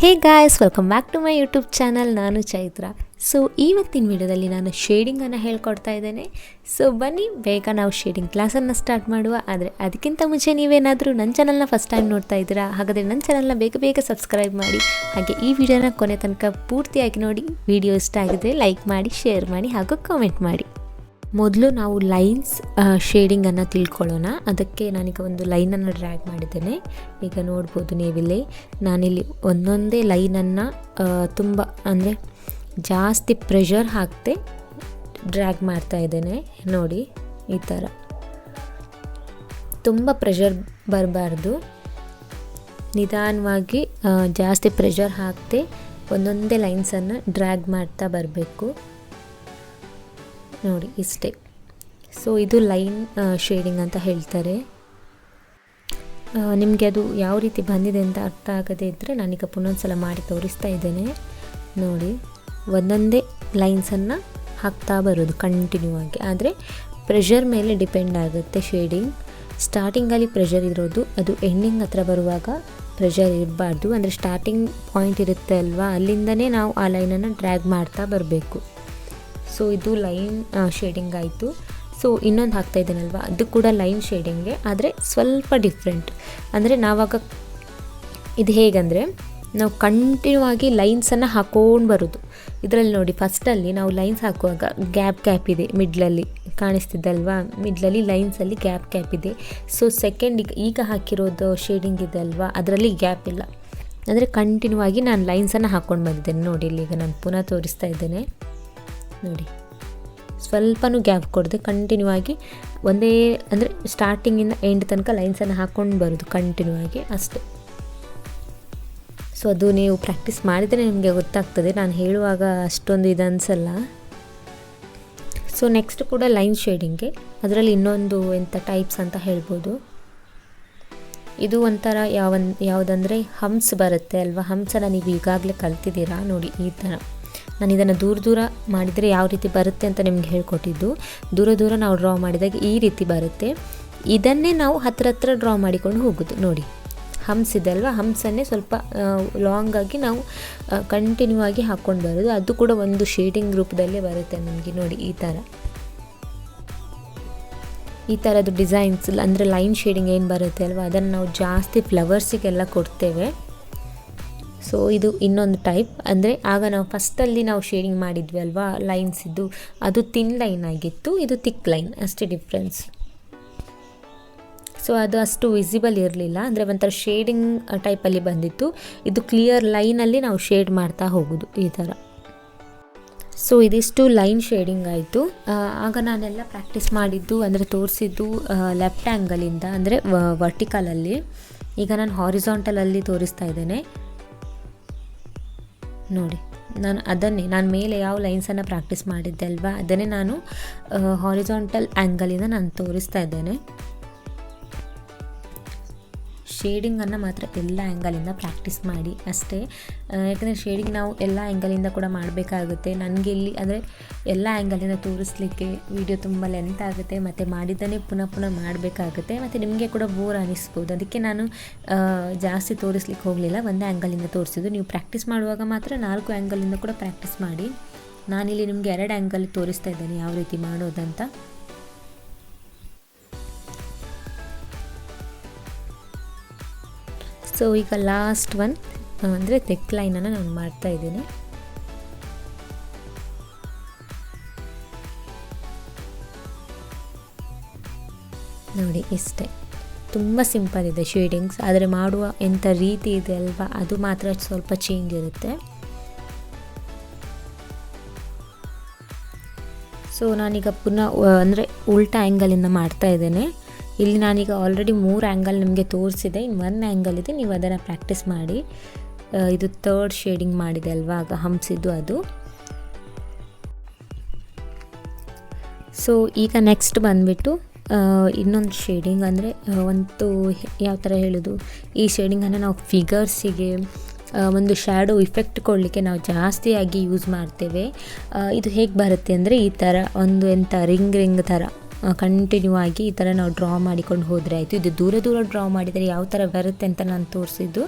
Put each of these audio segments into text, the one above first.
Hey guys, welcome back to my YouTube channel. ನಾನು Chaitra. So ಇವತ್ತಿನ ವಿಡಿಯೋದಲ್ಲಿ ನಾನು ಶೇಡಿಂಗನ್ನು ಹೇಳ್ಕೊಡ್ತಾ ಇದ್ದೇನೆ. ಸೊ ಬನ್ನಿ ಬೇಗ ನಾವು ಶೇಡಿಂಗ್ ಕ್ಲಾಸನ್ನು ಸ್ಟಾರ್ಟ್ ಮಾಡುವ. ಆದರೆ ಅದಕ್ಕಿಂತ ಮುಂಚೆ ನೀವೇನಾದರೂ ನನ್ನ ಚಾನಲ್ನ ಫಸ್ಟ್ ಟೈಮ್ ನೋಡ್ತಾ ಇದ್ದೀರಾ, ಹಾಗಾದರೆ ನನ್ನ ಚಾನಲ್ನ ಬೇಗ ಸಬ್ಸ್ಕ್ರೈಬ್ ಮಾಡಿ. ಹಾಗೆ ಈ ವಿಡಿಯೋನ ಕೊನೆ ತನಕ ಪೂರ್ತಿಯಾಗಿ ನೋಡಿ. ವಿಡಿಯೋ ಇಷ್ಟ ಆಗಿದ್ರೆ ಲೈಕ್ ಮಾಡಿ, ಶೇರ್ ಮಾಡಿ ಹಾಗೂ ಕಾಮೆಂಟ್ ಮಾಡಿ. ಮೊದಲು ನಾವು ಲೈನ್ಸ್ ಶೇಡಿಂಗನ್ನು ತಿಳ್ಕೊಳ್ಳೋಣ. ಅದಕ್ಕೆ ನಾನೀಗ ಒಂದು ಲೈನನ್ನು ಡ್ರ್ಯಾಗ್ ಮಾಡಿದ್ದೇನೆ. ಈಗ ನೋಡ್ಬೋದು ನೀವಿಲ್ಲಿ ನಾನಿಲ್ಲಿ ಒಂದೊಂದೇ ಲೈನನ್ನು ತುಂಬ ಅಂದರೆ ಜಾಸ್ತಿ ಪ್ರೆಷರ್ ಹಾಕದೆ ಡ್ರ್ಯಾಗ್ ಮಾಡ್ತಾ ಇದ್ದೇನೆ. ನೋಡಿ, ಈ ಥರ ತುಂಬ ಪ್ರೆಷರ್ ಬರಬಾರ್ದು. ನಿಧಾನವಾಗಿ ಜಾಸ್ತಿ ಪ್ರೆಷರ್ ಹಾಕದೆ ಒಂದೊಂದೇ ಲೈನ್ಸನ್ನು ಡ್ರ್ಯಾಗ್ ಮಾಡ್ತಾ ಬರಬೇಕು. ನೋಡಿ, ಇಷ್ಟೇ. ಸೊ ಇದು ಲೈನ್ ಶೇಡಿಂಗ್ ಅಂತ ಹೇಳ್ತಾರೆ. ನಿಮಗೆ ಅದು ಯಾವ ರೀತಿ ಬಂದಿದೆ ಅಂತ ಅರ್ಥ ಆಗದೇ ಇದ್ದರೆ ನಾನೀಗ ಪುನೊಂದ್ಸಲ ಮಾಡಿ ತೋರಿಸ್ತಾ ಇದ್ದೇನೆ. ನೋಡಿ, ಒಂದೊಂದೇ ಲೈನ್ಸನ್ನು ಹಾಕ್ತಾ ಬರೋದು ಕಂಟಿನ್ಯೂ ಆಗಿ. ಆದರೆ ಪ್ರೆಷರ್ ಮೇಲೆ ಡಿಪೆಂಡ್ ಆಗುತ್ತೆ ಶೇಡಿಂಗ್. ಸ್ಟಾರ್ಟಿಂಗಲ್ಲಿ ಪ್ರೆಷರ್ ಇರೋದು, ಅದು ಎಂಡಿಂಗ್ ಹತ್ರ ಬರುವಾಗ ಪ್ರೆಷರ್ ಇರಬಾರ್ದು. ಅಂದರೆ ಸ್ಟಾರ್ಟಿಂಗ್ ಪಾಯಿಂಟ್ ಇರುತ್ತೆ ಅಲ್ವಾ, ಅಲ್ಲಿಂದನೇ ನಾವು ಆ ಲೈನನ್ನು ಡ್ರ್ಯಾಗ್ ಮಾಡ್ತಾ ಬರಬೇಕು. ಸೊ ಇದು ಲೈನ್ ಶೇಡಿಂಗ್ ಆಯಿತು. ಸೊ ಇನ್ನೊಂದು ಹಾಕ್ತಾ ಇದ್ದೇನಲ್ವ, ಅದು ಕೂಡ ಲೈನ್ ಶೇಡಿಂಗೆ, ಆದರೆ ಸ್ವಲ್ಪ ಡಿಫ್ರೆಂಟ್. ಅಂದರೆ ನಾವಾಗ ಇದು ಹೇಗಂದರೆ ನಾವು ಕಂಟಿನ್ಯೂ ಆಗಿ ಲೈನ್ಸನ್ನು ಹಾಕ್ಕೊಂಡು ಬರೋದು. ಇದರಲ್ಲಿ ನೋಡಿ, ಫಸ್ಟಲ್ಲಿ ನಾವು ಲೈನ್ಸ್ ಹಾಕುವಾಗ ಗ್ಯಾಪ್ ಇದೆ ಮಿಡ್ಲಲ್ಲಿ, ಕಾಣಿಸ್ತಿದ್ದಲ್ವಾ? ಮಿಡ್ಲಲ್ಲಿ ಲೈನ್ಸಲ್ಲಿ ಗ್ಯಾಪ್ ಇದೆ. ಸೊ ಈಗ ಹಾಕಿರೋದು ಶೇಡಿಂಗ್ ಇದೆ ಅಲ್ವಾ, ಅದರಲ್ಲಿ ಗ್ಯಾಪ್ ಇಲ್ಲ. ಅಂದರೆ ಕಂಟಿನ್ಯೂ ಆಗಿ ನಾನು ಲೈನ್ಸನ್ನು ಹಾಕ್ಕೊಂಡು ಬಂದಿದ್ದೇನೆ. ನೋಡಿ, ಇಲ್ಲಿ ಈಗ ನಾನು ಪುನಃ ತೋರಿಸ್ತಾ ಇದ್ದೇನೆ. ನೋಡಿ, ಸ್ವಲ್ಪನೂ ಗ್ಯಾಪ್ ಕೊಡದೆ ಕಂಟಿನ್ಯೂ ಆಗಿ ಒಂದೇ, ಅಂದರೆ ಸ್ಟಾರ್ಟಿಂಗಿಂದ ಎಂಡ್ ತನಕ ಲೈನ್ಸನ್ನು ಹಾಕ್ಕೊಂಡು ಬರೋದು ಕಂಟಿನ್ಯೂ ಆಗಿ, ಅಷ್ಟೇ. ಸೊ ಅದು ನೀವು ಪ್ರಾಕ್ಟೀಸ್ ಮಾಡಿದರೆ ನಿಮಗೆ ಗೊತ್ತಾಗ್ತದೆ. ನಾನು ಹೇಳುವಾಗ ಅಷ್ಟೊಂದು ಇದು ಅನಿಸಲ್ಲ. ಸೊ ನೆಕ್ಸ್ಟ್ ಕೂಡ ಲೈನ್ ಶೇಡಿಂಗ್ಗೆ, ಅದರಲ್ಲಿ ಇನ್ನೊಂದು ಎಂಥ ಟೈಪ್ಸ್ ಅಂತ ಹೇಳ್ಬೋದು. ಇದು ಒಂಥರ ಯಾವುದಂದರೆ ಹಂಪ್ಸ್ ಬರುತ್ತೆ ಅಲ್ವಾ. ಹಂಪ್ಸನ್ನು ನೀವು ಈಗಾಗಲೇ ಕಲ್ತಿದ್ದೀರಾ. ನೋಡಿ, ಈ ಥರ ನಾನು ಇದನ್ನು ದೂರ ಮಾಡಿದರೆ ಯಾವ ರೀತಿ ಬರುತ್ತೆ ಅಂತ ನಿಮ್ಗೆ ಹೇಳ್ಕೊಟ್ಟಿದ್ದು. ದೂರ ನಾವು ಡ್ರಾ ಮಾಡಿದಾಗ ಈ ರೀತಿ ಬರುತ್ತೆ. ಇದನ್ನೇ ನಾವು ಹತ್ರ ಡ್ರಾ ಮಾಡಿಕೊಂಡು ಹೋಗೋದು. ನೋಡಿ, ಹಂಪ್ಸ್ ಇದೆ ಅಲ್ವಾ, ಹಂಪ್ಸನ್ನೇ ಸ್ವಲ್ಪ ಲಾಂಗಾಗಿ ನಾವು ಕಂಟಿನ್ಯೂ ಆಗಿ ಹಾಕ್ಕೊಂಡು ಬರೋದು. ಅದು ಕೂಡ ಒಂದು ಶೇಡಿಂಗ್ ರೂಪದಲ್ಲೇ ಬರುತ್ತೆ ನಮಗೆ. ನೋಡಿ, ಈ ಥರದ್ದು ಡಿಸೈನ್ಸ್, ಅಂದರೆ ಲೈನ್ ಶೇಡಿಂಗ್ ಏನು ಬರುತ್ತೆ ಅಲ್ವಾ, ಅದನ್ನು ನಾವು ಜಾಸ್ತಿ ಫ್ಲವರ್ಸಿಗೆಲ್ಲ ಕೊಡ್ತೇವೆ. ಸೊ ಇದು ಇನ್ನೊಂದು ಟೈಪ್. ಅಂದರೆ ಆಗ ನಾವು ಫಸ್ಟಲ್ಲಿ ನಾವು ಶೇಡಿಂಗ್ ಮಾಡಿದ್ವಿ ಅಲ್ವಾ ಲೈನ್ಸ್ ಇದ್ದು, ಅದು ಥಿನ್ ಲೈನ್ ಆಗಿತ್ತು, ಇದು ಥಿಕ್ ಲೈನ್, ಅಷ್ಟೇ ಡಿಫ್ರೆನ್ಸ್. ಸೊ ಅದು ಅಷ್ಟು ವಿಸಿಬಲ್ ಇರಲಿಲ್ಲ, ಅಂದರೆ ಒಂಥರ ಶೇಡಿಂಗ್ ಟೈಪಲ್ಲಿ ಬಂದಿತ್ತು. ಇದು ಕ್ಲಿಯರ್ ಲೈನಲ್ಲಿ ನಾವು ಶೇಡ್ ಮಾಡ್ತಾ ಹೋಗೋದು, ಈ ಥರ. ಸೊ ಇದಿಷ್ಟು ಲೈನ್ ಶೇಡಿಂಗ್ ಆಯಿತು. ಆಗ ನಾನೆಲ್ಲ ಪ್ರಾಕ್ಟೀಸ್ ಮಾಡಿದ್ದು, ಅಂದರೆ ತೋರಿಸಿದ್ದು ಲೆಫ್ಟ್ ಆ್ಯಂಗಲಿಂದ, ಅಂದರೆ ವರ್ಟಿಕಲಲ್ಲಿ. ಈಗ ನಾನು ಹಾರಿಸಾಂಟಲಲ್ಲಿ ತೋರಿಸ್ತಾ ಇದ್ದೇನೆ. ನೋಡಿ, ನಾನು ಮೇಲೆ ಯಾವ ಲೈನ್ಸನ್ನು ಪ್ರಾಕ್ಟೀಸ್ ಮಾಡಿದ್ದೆ ಅಲ್ವಾ, ಅದನ್ನೇ ನಾನು ಹಾರಿಸಾಂಟಲ್ ಆ್ಯಂಗಲಿಂದ ನಾನು ತೋರಿಸ್ತಾ ಇದ್ದೇನೆ. ಶೇಡಿಂಗನ್ನು ಮಾತ್ರ ಎಲ್ಲ ಆ್ಯಂಗಲಿಂದ ಪ್ರಾಕ್ಟೀಸ್ ಮಾಡಿ ಅಷ್ಟೇ. ಯಾಕಂದರೆ ಶೇಡಿಂಗ್ ನಾವು ಎಲ್ಲ ಆ್ಯಂಗಲಿಂದ ಕೂಡ ಮಾಡಬೇಕಾಗುತ್ತೆ. ನನಗೆ ಇಲ್ಲಿ ಅಂದರೆ ಎಲ್ಲ ಆ್ಯಂಗಲಿಂದ ತೋರಿಸ್ಲಿಕ್ಕೆ ವಿಡಿಯೋ ತುಂಬ ಲೆಂತ್ ಆಗುತ್ತೆ, ಮತ್ತು ಮಾಡಿದ್ದನ್ನೇ ಪುನಃ ಮಾಡಬೇಕಾಗುತ್ತೆ, ಮತ್ತು ನಿಮಗೆ ಕೂಡ ಬೋರ್ ಅನ್ನಿಸ್ಬೋದು. ಅದಕ್ಕೆ ನಾನು ಜಾಸ್ತಿ ತೋರಿಸ್ಲಿಕ್ಕೆ ಹೋಗಲಿಲ್ಲ, ಒಂದೇ ಆ್ಯಂಗಲಿಂದ ತೋರಿಸಿದ್ದು. ನೀವು ಪ್ರಾಕ್ಟೀಸ್ ಮಾಡುವಾಗ ಮಾತ್ರ 4 ಆ್ಯಂಗಲಿಂದ ಕೂಡ ಪ್ರಾಕ್ಟೀಸ್ ಮಾಡಿ. ನಾನಿಲ್ಲಿ ನಿಮಗೆ 2 ಆ್ಯಂಗಲ್ ತೋರಿಸ್ತಾ ಇದ್ದೇನೆ ಯಾವ ರೀತಿ ಮಾಡೋದಂತ. ಸೊ ಈಗ ಲಾಸ್ಟ್ ಒನ್ ಅಂದರೆ ನೆಕ್ ಲೈನನ್ನು ನಾನು ಮಾಡ್ತಾ ಇದ್ದೀನಿ. ನೋಡಿ, ಇಷ್ಟೇ. ತುಂಬ ಸಿಂಪಲ್ ಇದೆ ಶೇಡಿಂಗ್ಸ್, ಆದರೆ ಮಾಡುವ ಎಂಥ ರೀತಿ ಇದೆ ಅಲ್ವಾ, ಅದು ಮಾತ್ರ ಸ್ವಲ್ಪ ಚೇಂಜ್ ಇರುತ್ತೆ. ಸೊ ನಾನೀಗ ಪುನಃ ಅಂದರೆ ಉಲ್ಟಾ ಆ್ಯಂಗಲಿಂದ ಮಾಡ್ತಾ ಇದ್ದೇನೆ. ಇಲ್ಲಿ ನಾನೀಗ ಆಲ್ರೆಡಿ 3 ಆ್ಯಂಗಲ್ ನಿಮಗೆ ತೋರಿಸಿದೆ, ಇನ್ನು 1 ಆ್ಯಂಗಲ್ ಇದೆ, ನೀವು ಅದನ್ನು ಪ್ರಾಕ್ಟೀಸ್ ಮಾಡಿ. ಇದು 3rd ಶೇಡಿಂಗ್ ಮಾಡಿದೆ ಅಲ್ವಾ, ಆಗ ಹಂಪ್ಸಿದ್ದು ಅದು. ಸೊ ಈಗ ನೆಕ್ಸ್ಟ್ ಬಂದುಬಿಟ್ಟು ಇನ್ನೊಂದು ಶೇಡಿಂಗ್, ಅಂದರೆ ಒಂದು ಯಾವ ಥರ ಹೇಳೋದು, ಈ ಶೇಡಿಂಗನ್ನು ನಾವು ಫಿಗರ್ಸಿಗೆ ಒಂದು ಶ್ಯಾಡೋ ಇಫೆಕ್ಟ್ ಕೊಡಲಿಕ್ಕೆ ನಾವು ಜಾಸ್ತಿಯಾಗಿ ಯೂಸ್ ಮಾಡ್ತೇವೆ. ಇದು ಹೇಗೆ ಬರುತ್ತೆ ಅಂದರೆ ಈ ಥರ ಒಂದು ರಿಂಗ್ ಥರ ಕಂಟಿನ್ಯೂ ಆಗಿ ಈ ಥರ ನಾವು ಡ್ರಾ ಮಾಡಿಕೊಂಡು ಹೋದರೆ ಆಯಿತು. ಇದು ದೂರ ದೂರ ಡ್ರಾ ಮಾಡಿದರೆ ಯಾವ ಥರ ಬರುತ್ತೆ ಅಂತ ನಾನು ತೋರಿಸಿದ್ದು.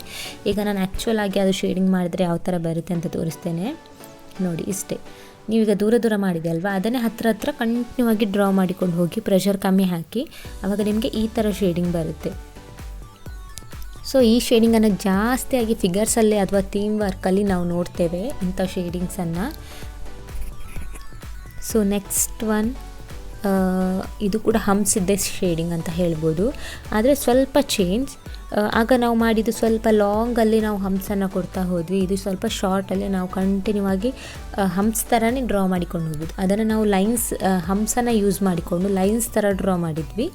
ಈಗ ನಾನು ಆ್ಯಕ್ಚುಲ್ ಆಗಿ ಅದು ಶೇಡಿಂಗ್ ಮಾಡಿದರೆ ಯಾವ ಥರ ಬರುತ್ತೆ ಅಂತ ತೋರಿಸ್ತೇನೆ ನೋಡಿ. ಇಷ್ಟೇ, ನೀವೀಗ ದೂರ ದೂರ ಮಾಡಿದೆ ಅಲ್ವಾ, ಅದನ್ನೇ ಹತ್ರ ಕಂಟಿನ್ಯೂ ಆಗಿ ಡ್ರಾ ಮಾಡಿಕೊಂಡು ಹೋಗಿ, ಪ್ರೆಷರ್ ಕಮ್ಮಿ ಹಾಕಿ, ಆವಾಗ ನಿಮಗೆ ಈ ಥರ ಶೇಡಿಂಗ್ ಬರುತ್ತೆ. ಸೊ ಈ ಶೇಡಿಂಗನ್ನು ಜಾಸ್ತಿಯಾಗಿ ಫಿಗರ್ಸಲ್ಲಿ ಅಥವಾ ಥೀಮ್ ವರ್ಕಲ್ಲಿ ನಾವು ನೋಡ್ತೇವೆ ಇಂಥ ಶೇಡಿಂಗ್ಸನ್ನು. ಸೊ ನೆಕ್ಸ್ಟ್ ಒನ್, ಇದು ಕೂಡ ಹಂಪ್ಸಿದ್ದೆ ಶೇಡಿಂಗ್ ಅಂತ ಹೇಳ್ಬೋದು, ಆದರೆ ಸ್ವಲ್ಪ ಚೇಂಜ್. ಆಗ ನಾವು ಮಾಡಿದ್ದು ಸ್ವಲ್ಪ ಲಾಂಗಲ್ಲಿ ನಾವು ಹಂಪ್ಸನ್ನು ಕೊಡ್ತಾ ಹೋದ್ವಿ, ಇದು ಸ್ವಲ್ಪ ಶಾರ್ಟಲ್ಲಿ ನಾವು ಕಂಟಿನ್ಯೂ ಆಗಿ ಹಂಪ್ಸ್ ಥರನೇ ಡ್ರಾ ಮಾಡಿಕೊಂಡು ಹೋಗೋದು. ಅದನ್ನು ನಾವು ಲೈನ್ಸ್ ಹಂಪ್ಸನ್ನು ಯೂಸ್ ಮಾಡಿಕೊಂಡು ಲೈನ್ಸ್ ಥರ ಡ್ರಾ ಮಾಡಿದ್ವಿ.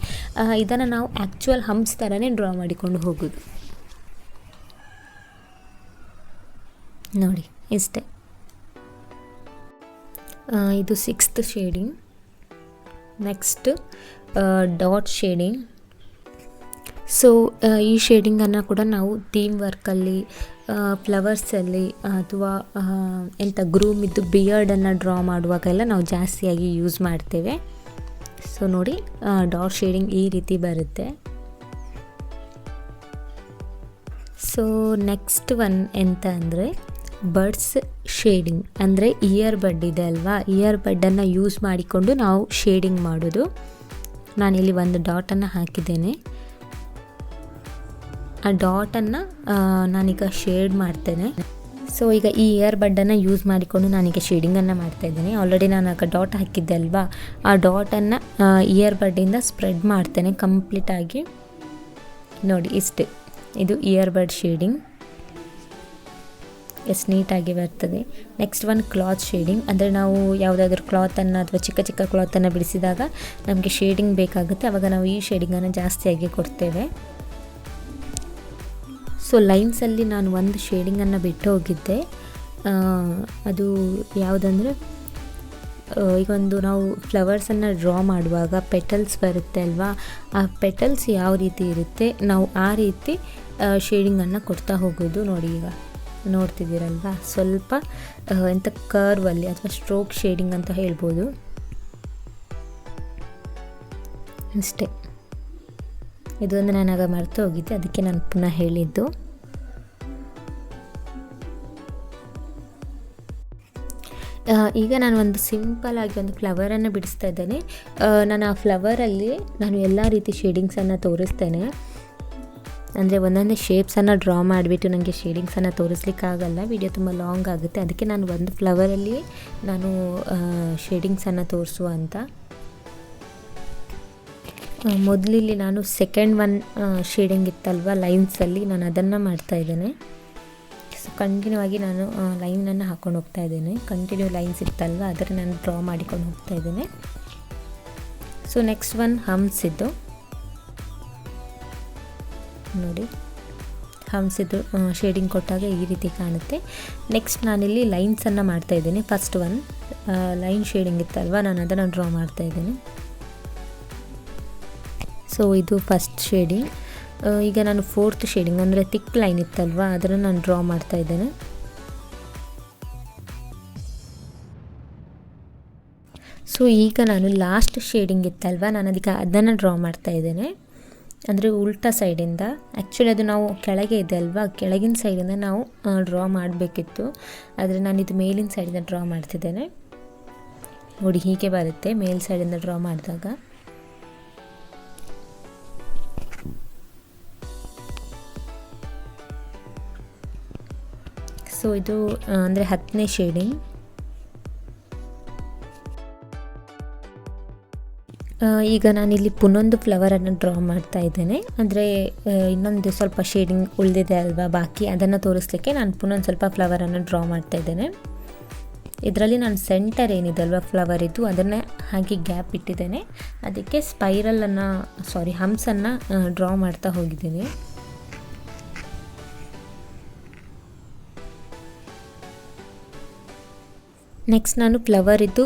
ಇದನ್ನು ನಾವು ಆ್ಯಕ್ಚುಯಲ್ ಹಂಪ್ಸ್ ಥರನೇ ಡ್ರಾ ಮಾಡಿಕೊಂಡು ಹೋಗೋದು ನೋಡಿ. ಇಷ್ಟೇ, ಇದು 6th shading. Next dot shading. So ಈ ಶೇಡಿಂಗನ್ನು ಕೂಡ ನಾವು ಥೀಮ್ ವರ್ಕಲ್ಲಿ, ಫ್ಲವರ್ಸಲ್ಲಿ ಅಥವಾ ಎಂಥ ಗ್ರೂಮಿದ್ದು ಬಿಯರ್ಡನ್ನು ಡ್ರಾ ಮಾಡುವಾಗೆಲ್ಲ ನಾವು ಜಾಸ್ತಿಯಾಗಿ ಯೂಸ್ ಮಾಡ್ತೇವೆ. ಸೊ ನೋಡಿ, ಡಾಟ್ ಶೇಡಿಂಗ್ ಈ ರೀತಿ ಬರುತ್ತೆ. ಸೊ ನೆಕ್ಸ್ಟ್ ಒನ್ ಎಂತ ಅಂದರೆ ಬರ್ಡ್ಸ್ ಶೇಡಿಂಗ್, ಅಂದರೆ ಇಯರ್ ಬಡ್ ಇದೆ ಅಲ್ವಾ, ಇಯರ್ ಬಡ್ಡನ್ನು ಯೂಸ್ ಮಾಡಿಕೊಂಡು ನಾವು ಶೇಡಿಂಗ್ ಮಾಡೋದು. ನಾನಿಲ್ಲಿ ಒಂದು ಡಾಟನ್ನು ಹಾಕಿದ್ದೇನೆ. ಆ ಡಾಟನ್ನು ನಾನೀಗ ಶೇಡ್ ಮಾಡ್ತೇನೆ. ಸೊ ಈಗ ಈ ಇಯರ್ ಬಡ್ಡನ್ನು ಯೂಸ್ ಮಾಡಿಕೊಂಡು ನಾನೀಗ ಶೇಡಿಂಗನ್ನು ಮಾಡ್ತಾಯಿದ್ದೇನೆ. ಆಲ್ರೆಡಿ ನಾನು ಆಗ ಡಾಟ್ ಹಾಕಿದ್ದೆ ಅಲ್ವಾ, ಆ ಡಾಟನ್ನು ಇಯರ್ ಬಡ್ಡಿಂದ ಸ್ಪ್ರೆಡ್ ಮಾಡ್ತೇನೆ ಕಂಪ್ಲೀಟಾಗಿ ನೋಡಿ. ಇಷ್ಟೇ, ಇದು ಇಯರ್ ಬಡ್ ಶೇಡಿಂಗ್. ಎಷ್ಟು ನೀಟಾಗಿ ಬರ್ತದೆ. ನೆಕ್ಸ್ಟ್ ಒನ್ ಕ್ಲಾತ್ ಶೇಡಿಂಗ್, ಅಂದರೆ ನಾವು ಯಾವುದಾದ್ರೂ ಕ್ಲಾತನ್ನು ಅಥವಾ ಚಿಕ್ಕ ಚಿಕ್ಕ ಕ್ಲಾತನ್ನು ಬಿಡಿಸಿದಾಗ ನಮಗೆ ಶೇಡಿಂಗ್ ಬೇಕಾಗುತ್ತೆ, ಆವಾಗ ನಾವು ಈ ಶೇಡಿಂಗನ್ನು ಜಾಸ್ತಿಯಾಗಿ ಕೊಡ್ತೇವೆ. ಸೊ ಲೈನ್ಸಲ್ಲಿ ನಾನು ಒಂದು ಶೇಡಿಂಗನ್ನು ಬಿಟ್ಟು ಹೋಗಿದ್ದೆ. ಅದು ಯಾವುದಂದರೆ, ಈಗ ಒಂದು ನಾವು ಫ್ಲವರ್ಸನ್ನು ಡ್ರಾ ಮಾಡುವಾಗ ಪೆಟಲ್ಸ್ ಬರುತ್ತೆ ಅಲ್ವಾ, ಆ ಪೆಟಲ್ಸ್ ಯಾವ ರೀತಿ ಇರುತ್ತೆ ನಾವು ಆ ರೀತಿ ಶೇಡಿಂಗನ್ನು ಕೊಡ್ತಾ ಹೋಗೋದು ನೋಡಿ. ಈಗ ನೋಡ್ತಿದ್ದೀರಲ್ವಾ, ಸ್ವಲ್ಪ ಎಂಥ ಕರ್ವಲ್ಲಿ ಅಥವಾ ಸ್ಟ್ರೋಕ್ ಶೇಡಿಂಗ್ ಅಂತ ಹೇಳ್ಬೋದು. ಅಷ್ಟೇ, ಇದೊಂದು ನಾನಾಗ ಮರೆತು ಹೋಗಿದ್ದೆ, ಅದಕ್ಕೆ ನಾನು ಪುನಃ ಹೇಳಿದ್ದು. ಈಗ ನಾನು ಒಂದು ಸಿಂಪಲಾಗಿ ಒಂದು ಫ್ಲವರನ್ನು ಬಿಡಿಸ್ತಾ ಇದ್ದೇನೆ. ನಾನು ಆ ಫ್ಲವರಲ್ಲಿ ನಾನು ಎಲ್ಲ ರೀತಿ ಶೇಡಿಂಗ್ಸನ್ನು ತೋರಿಸ್ತೇನೆ. ಅಂದರೆ ಒಂದೊಂದೇ ಶೇಪ್ಸನ್ನು ಡ್ರಾ ಮಾಡಿಬಿಟ್ಟು ನನಗೆ ಶೇಡಿಂಗ್ಸನ್ನು ತೋರಿಸ್ಲಿಕ್ಕಾಗಲ್ಲ, ವಿಡಿಯೋ ತುಂಬ ಲಾಂಗ್ ಆಗುತ್ತೆ. ಅದಕ್ಕೆ ನಾನು ಒಂದು ಫ್ಲವರಲ್ಲಿ ನಾನು ಶೇಡಿಂಗ್ಸನ್ನು ತೋರಿಸುವ ಅಂತ. ಮೊದಲಿಲ್ಲಿ ನಾನು ಸೆಕೆಂಡ್ ಒನ್ ಶೇಡಿಂಗ್ ಇತ್ತಲ್ವ ಲೈನ್ಸಲ್ಲಿ, ನಾನು ಅದನ್ನು ಮಾಡ್ತಾಯಿದ್ದೇನೆ. ಸೊ ಕಂಟಿನ್ಯೂ ಆಗಿ ನಾನು ಲೈನನ್ನು ಹಾಕ್ಕೊಂಡು ಹೋಗ್ತಾ ಇದ್ದೇನೆ. ಕಂಟಿನ್ಯೂ ಲೈನ್ಸ್ ಇತ್ತಲ್ವ ಅದನ್ನು ನಾನು ಡ್ರಾ ಮಾಡಿಕೊಂಡು ಹೋಗ್ತಾ ಇದ್ದೇನೆ. ಸೊ ನೆಕ್ಸ್ಟ್ ಒನ್ ಹಂಪ್ಸ್ ಇದ್ದು ನೋಡಿ, ಹಂಪ್ಸಿದ್ದು ಶೇಡಿಂಗ್ ಕೊಟ್ಟಾಗ ಈ ರೀತಿ ಕಾಣುತ್ತೆ. ನೆಕ್ಸ್ಟ್ ನಾನಿಲ್ಲಿ ಲೈನ್ಸನ್ನು ಮಾಡ್ತಾಯಿದ್ದೇನೆ. ಫಸ್ಟ್ ಒನ್ ಲೈನ್ ಶೇಡಿಂಗ್ ಇತ್ತಲ್ವ, ನಾನು ಅದನ್ನು ಡ್ರಾ ಮಾಡ್ತಾಯಿದ್ದೇನೆ. ಸೊ ಇದು ಫಸ್ಟ್ ಶೇಡಿಂಗ್. ಈಗ ನಾನು 4th ಶೇಡಿಂಗ್, ಅಂದರೆ ಥಿಕ್ ಲೈನ್ ಇತ್ತಲ್ವ ಅದನ್ನು ನಾನು ಡ್ರಾ ಮಾಡ್ತಾಯಿದ್ದೇನೆ. ಸೊ ಈಗ ನಾನು ಲಾಸ್ಟ್ ಶೇಡಿಂಗ್ ಇತ್ತಲ್ವ, ನಾನು ಅದಕ್ಕೆ ಅದನ್ನು ಡ್ರಾ ಮಾಡ್ತಾಯಿದ್ದೇನೆ. ಅಂದರೆ ಉಲ್ಟಾ ಸೈಡಿಂದ. ಆ್ಯಕ್ಚುಲಿ ಅದು ನಾವು ಕೆಳಗೆ ಇದೆ ಅಲ್ವಾ, ಕೆಳಗಿನ ಸೈಡಿಂದ ನಾವು ಡ್ರಾ ಮಾಡಬೇಕಿತ್ತು, ಆದರೆ ನಾನಿದು ಮೇಲಿನ ಸೈಡಿಂದ ಡ್ರಾ ಮಾಡ್ತಿದ್ದೇನೆ ನೋಡಿ. ಹೀಗೆ ಬರುತ್ತೆ ಮೇಲ್ ಸೈಡಿಂದ ಡ್ರಾ ಮಾಡಿದಾಗ. ಸೊ ಇದು ಅಂದರೆ 10ನೇ ಶೇಡಿಂಗ್. ಈಗ ನಾನಿಲ್ಲಿ ಪುನೊಂದು ಫ್ಲವರನ್ನು ಡ್ರಾ ಮಾಡ್ತಾ ಇದ್ದೇನೆ. ಅಂದರೆ ಇನ್ನೊಂದು ಸ್ವಲ್ಪ ಶೇಡಿಂಗ್ ಉಳಿದಿದೆ ಅಲ್ವಾ ಬಾಕಿ, ಅದನ್ನು ತೋರಿಸ್ಲಿಕ್ಕೆ ನಾನು ಪುನೊಂದು ಸ್ವಲ್ಪ ಫ್ಲವರನ್ನು ಡ್ರಾ ಮಾಡ್ತಾ ಇದ್ದೇನೆ. ಇದರಲ್ಲಿ ನಾನು ಸೆಂಟರ್ ಏನಿದೆ ಅಲ್ವಾ ಫ್ಲವರ್ ಇದ್ದು ಅದನ್ನು ಹಾಗೆ ಗ್ಯಾಪ್ ಇಟ್ಟಿದ್ದೇನೆ, ಅದಕ್ಕೆ ಹಂಪ್ಸನ್ನು ಡ್ರಾ ಮಾಡ್ತಾ ಹೋಗಿದ್ದೀನಿ. ನೆಕ್ಸ್ಟ್ ನಾನು ಫ್ಲವರಿದ್ದು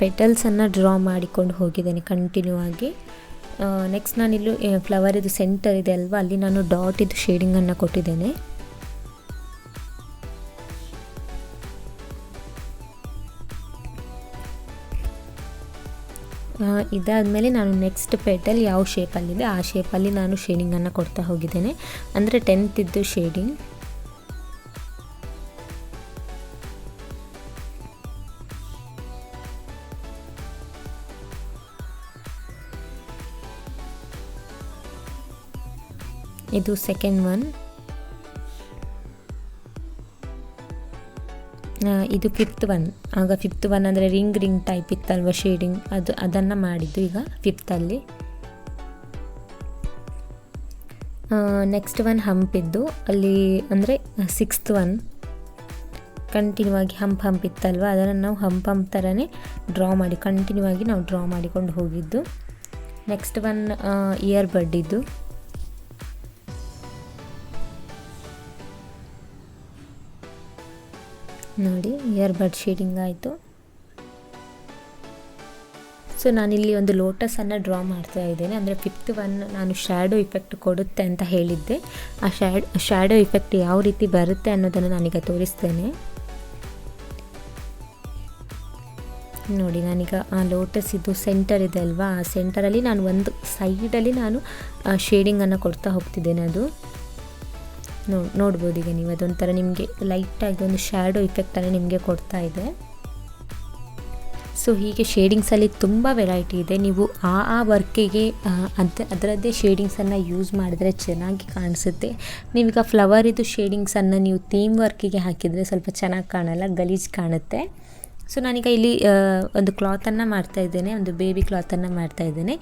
ಪೆಟಲ್ಸನ್ನು ಡ್ರಾ ಮಾಡಿಕೊಂಡು ಹೋಗಿದ್ದೇನೆ ಕಂಟಿನ್ಯೂ ಆಗಿ. ನೆಕ್ಸ್ಟ್ ನಾನಿಲ್ಲಿ ಫ್ಲವರಿದ್ದು ಸೆಂಟರ್ ಇದೆ ಅಲ್ವಾ, ಅಲ್ಲಿ ನಾನು ಡಾಟಿದ್ದು ಶೇಡಿಂಗನ್ನು ಕೊಟ್ಟಿದ್ದೇನೆ. ಇದಾದಮೇಲೆ ನಾನು ನೆಕ್ಸ್ಟ್ ಪೆಟಲ್ ಯಾವ ಶೇಪಲ್ಲಿದೆ ಆ ಶೇಪಲ್ಲಿ ನಾನು ಶೇಡಿಂಗನ್ನು ಕೊಡ್ತಾ ಹೋಗಿದ್ದೇನೆ. ಅಂದರೆ 10th ಇದ್ದು ಶೇಡಿಂಗ್. ಇದು ಸೆಕೆಂಡ್ ಒನ್. ಇದು 5th ಒನ್. ಆಗ 5th ಒನ್ ಅಂದರೆ ರಿಂಗ್ ಟೈಪ್ ಇತ್ತಲ್ವ ಶೇಡಿಂಗ್, ಅದನ್ನು ಮಾಡಿದ್ದು ಈಗ 5th ಅಲ್ಲಿ. ನೆಕ್ಸ್ಟ್ ಒನ್ ಹಂಪಿದ್ದು ಅಲ್ಲಿ ಅಂದರೆ 6th ಒನ್. ಕಂಟಿನ್ಯೂ ಆಗಿ ಹಂಪ್ ಇತ್ತಲ್ವ, ಅದನ್ನು ನಾವು ಹಂಪ್ ಥರನೇ ಡ್ರಾ ಮಾಡಿ ಕಂಟಿನ್ಯೂ ಆಗಿ ನಾವು ಡ್ರಾ ಮಾಡಿಕೊಂಡು ಹೋಗಿದ್ದು. ನೆಕ್ಸ್ಟ್ ಒನ್ ಇಯರ್ ಬಡ್ ಇದ್ದು. ನೋಡಿ ಇಯರ್ ಬಡ್ ಶೇಡಿಂಗ್ ಆಯಿತು. ಸೊ ನಾನಿಲ್ಲಿ ಒಂದು ಲೋಟಸನ್ನು ಡ್ರಾ ಮಾಡ್ತಾ ಇದ್ದೇನೆ. ಅಂದರೆ 5th ಒನ್ ನಾನು ಶ್ಯಾಡೋ ಇಫೆಕ್ಟ್ ಕೊಡುತ್ತೆ ಅಂತ ಹೇಳಿದ್ದೆ. ಆ ಶ್ಯಾಡೋ ಇಫೆಕ್ಟ್ ಯಾವ ರೀತಿ ಬರುತ್ತೆ ಅನ್ನೋದನ್ನು ನಾನೀಗ ತೋರಿಸ್ತೇನೆ. ನೋಡಿ ನಾನೀಗ ಆ ಲೋಟಸ್ ಇದು ಸೆಂಟರ್ ಇದೆ ಅಲ್ವಾ, ಆ ಸೆಂಟರಲ್ಲಿ ನಾನು ಒಂದು ಸೈಡಲ್ಲಿ ನಾನು ಶೇಡಿಂಗನ್ನು ಕೊಡ್ತಾ ಹೋಗ್ತಿದ್ದೇನೆ. ಅದು ನೋಡ್ಬೋದು ಈಗ ನೀವು, ಅದೊಂಥರ ನಿಮಗೆ ಲೈಟಾಗಿ ಒಂದು ಶ್ಯಾಡೋ ಇಫೆಕ್ಟನ್ನು ನಿಮಗೆ ಕೊಡ್ತಾ ಇದೆ. ಸೊ ಹೀಗೆ ಶೇಡಿಂಗ್ಸಲ್ಲಿ ತುಂಬ ವೆರೈಟಿ ಇದೆ. ನೀವು ಆ ವರ್ಕಿಗೆ ಅದರದ್ದೇ ಶೇಡಿಂಗ್ಸನ್ನು ಯೂಸ್ ಮಾಡಿದ್ರೆ ಚೆನ್ನಾಗಿ ಕಾಣಿಸುತ್ತೆ. ನೀವೀಗ ಫ್ಲವರಿದು ಶೇಡಿಂಗ್ಸನ್ನು ನೀವು ಥೀಮ್ ವರ್ಕಿಗೆ ಹಾಕಿದರೆ ಸ್ವಲ್ಪ ಚೆನ್ನಾಗಿ ಕಾಣಲ್ಲ, ಗಲೀಜು ಕಾಣುತ್ತೆ. ಸೊ ನಾನೀಗ ಇಲ್ಲಿ ಒಂದು ಕ್ಲಾತನ್ನು ಮಾಡ್ತಾಯಿದ್ದೇನೆ, ಒಂದು ಬೇಬಿ ಕ್ಲಾತನ್ನು ಮಾಡ್ತಾಯಿದ್ದೇನೆ.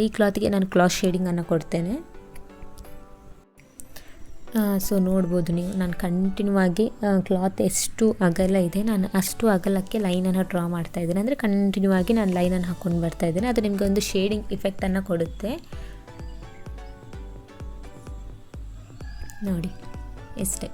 ಈ ಕ್ಲಾತಿಗೆ ನಾನು ಕ್ಲಾತ್ ಶೇಡಿಂಗನ್ನು ಕೊಡ್ತೇನೆ. ಸೊ ನೋಡ್ಬೋದು ನೀವು, ನಾನು ಕಂಟಿನ್ಯೂ ಆಗಿ ಕ್ಲಾತ್ ಎಷ್ಟು ಅಗಲ ಇದೆ ನಾನು ಅಷ್ಟು ಅಗಲಕ್ಕೆ ಲೈನನ್ನು ಡ್ರಾ ಮಾಡ್ತಾಯಿದ್ದೇನೆ. ಅಂದರೆ ಕಂಟಿನ್ಯೂ ಆಗಿ ನಾನು ಲೈನನ್ನು ಹಾಕ್ಕೊಂಡು ಬರ್ತಾಯಿದ್ದೇನೆ. ಅದು ನಿಮಗೆ ಒಂದು ಶೇಡಿಂಗ್ ಇಫೆಕ್ಟನ್ನು ಕೊಡುತ್ತೆ. ನೋಡಿ ಇಷ್ಟೇ.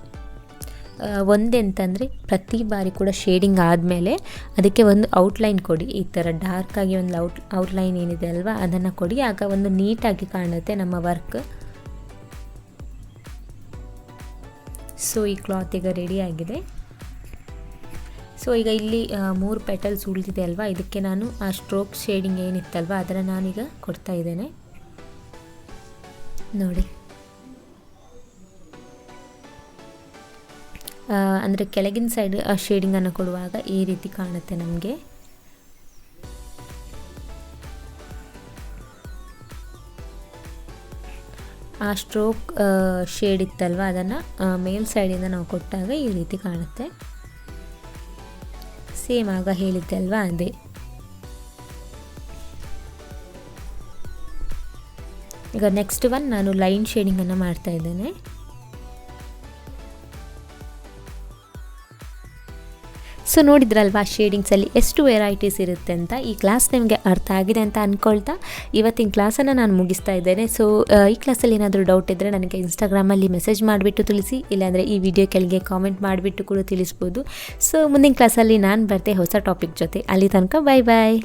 ಒಂದೆಂತಂದರೆ ಪ್ರತಿ ಬಾರಿ ಕೂಡ ಶೇಡಿಂಗ್ ಆದಮೇಲೆ ಅದಕ್ಕೆ ಒಂದು ಔಟ್ಲೈನ್ ಕೊಡಿ. ಈ ಥರ ಡಾರ್ಕಾಗಿ ಒಂದು ಔಟ್ಲೈನ್ ಏನಿದೆ ಅಲ್ವಾ ಅದನ್ನು ಕೊಡಿ. ಆಗ ಒಂದು ನೀಟಾಗಿ ಕಾಣುತ್ತೆ ನಮ್ಮ ವರ್ಕ್. ಸೊ ಈ ಕ್ಲಾತ್ ಈಗ ರೆಡಿ ಆಗಿದೆ. ಸೊ ಈಗ ಇಲ್ಲಿ 3 ಪೆಟಲ್ಸ್ ಉಳಿದಿದೆ ಅಲ್ವಾ, ಇದಕ್ಕೆ ನಾನು ಆ ಸ್ಟ್ರೋಕ್ ಶೇಡಿಂಗ್ ಏನಿತ್ತಲ್ವ ಅದನ್ನು ನಾನೀಗ ಕೊಡ್ತಾ ಇದ್ದೇನೆ. ನೋಡಿ ಅಂದರೆ ಕೆಳಗಿನ ಸೈಡ್ ಆ ಶೇಡಿಂಗನ್ನು ಕೊಡುವಾಗ ಈ ರೀತಿ ಕಾಣುತ್ತೆ ನಮಗೆ. ಆ ಸ್ಟ್ರೋಕ್ ಶೇಡ್ ಇತ್ತಲ್ವ ಅದನ್ನು ಮೇಲ್ ಸೈಡಿಂದ ನಾವು ಕೊಟ್ಟಾಗ ಈ ರೀತಿ ಕಾಣುತ್ತೆ. ಸೇಮ್ ಆಗ ಹೇಳಿದ್ದೆ ಅಲ್ವಾ ಅದೇ. ಈಗ ನೆಕ್ಸ್ಟ್ ಒನ್ ನಾನು ಲೈನ್ ಶೇಡಿಂಗನ್ನು ಮಾಡ್ತಾ ಇದ್ದೇನೆ. ಸೊ ನೋಡಿದ್ರಲ್ವಾ ಶೇಡಿಂಗ್ಸಲ್ಲಿ ಎಷ್ಟು ವೆರೈಟೀಸ್ ಇರುತ್ತೆ ಅಂತ. ಈ ಕ್ಲಾಸ್ ನಿಮಗೆ ಅರ್ಥ ಆಗಿದೆ ಅಂತ ಅಂದ್ಕೊಳ್ತಾ ಇವತ್ತಿನ ಕ್ಲಾಸನ್ನು ನಾನು ಮುಗಿಸ್ತಾ ಇದ್ದೇನೆ. ಸೊ ಈ ಕ್ಲಾಸಲ್ಲಿ ಏನಾದರೂ ಡೌಟ್ ಇದ್ದರೆ ನನಗೆ ಇನ್ಸ್ಟಾಗ್ರಾಮಲ್ಲಿ ಮೆಸೇಜ್ ಮಾಡಿಬಿಟ್ಟು ತಿಳಿಸಿ, ಇಲ್ಲಾಂದರೆ ಈ ವಿಡಿಯೋ ಕೆಳಗೆ ಕಾಮೆಂಟ್ ಮಾಡಿಬಿಟ್ಟು ಕೂಡ ತಿಳಿಸ್ಬೋದು. ಸೊ ಮುಂದಿನ ಕ್ಲಾಸಲ್ಲಿ ನಾನು ಬರ್ತೆ ಹೊಸ ಟಾಪಿಕ್ ಜೊತೆ. ಅಲ್ಲಿ ತನಕ ಬಾಯ್ ಬಾಯ್.